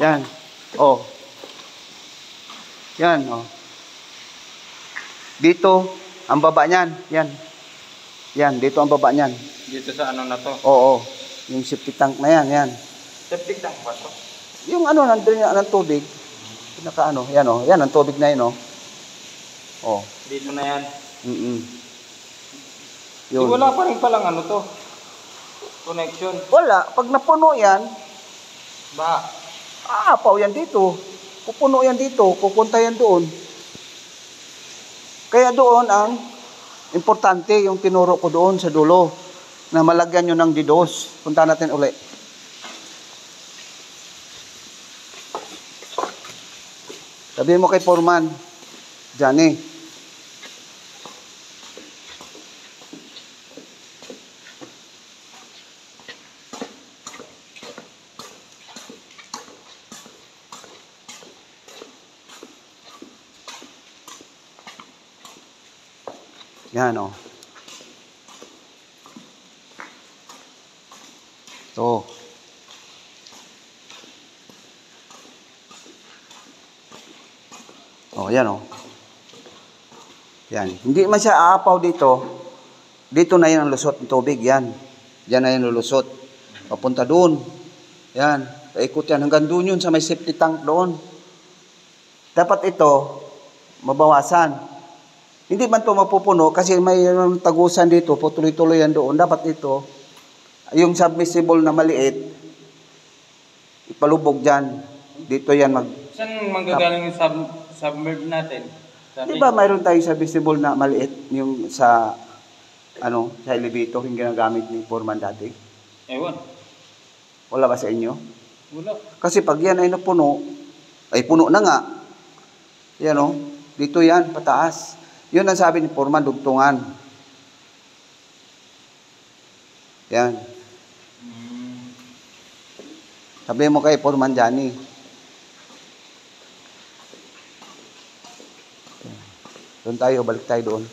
Yan. Oh. Yan, oh. Dito, ang baba niyan. Yan. Yan, dito ang baba niyan. Dito sa ano na to? Oo. Yung septic tank na yan, yan. Septic tank ba to? Yung ano, nandun ng tubig. Pinaka ano, yan oh. Yan, ang tubig na yun oh. Oh. Dito na yan. Yun. Wala pa rin palang ano to. Connection. Wala. Pag napuno yan, aapaw yan dito. Pupuno yan dito. Pupunta yan doon. Kaya doon ang importante yung tinuro ko doon sa dulo na malagyan nyo ng didos. Punta natin uli. Sabihin mo kay Foreman, Johnny. Yan o. Ito. O, yan o. Yan. Hindi man siya aapaw dito. Dito na yan ang lusot ng tubig. Yan. Yan na yan lulusot. Papunta doon. Yan. Paikot yan. Hanggang doon yun sa may safety tank doon. Dapat ito, mabawasan. Hindi man ito mapupuno kasi may tagusan dito, tuloy-tuloy yan doon. Dapat ito, yung submersible na maliit, ipalubog dyan. Dito yan Saan manggagaling yung submerge natin? Di ba mayroon tayong submersible na maliit yung sa elevator yung ginagamit ni Foreman dati? Ewan. Wala ba sa inyo? Wala. Kasi pag yan ay napuno, ay puno na nga. Yan o, dito yan, pataas. Yun ang sabi ni Foreman, dugtungan. Yan. Sabi mo kay Foreman, Johnny. Doon tayo, balik tayo doon.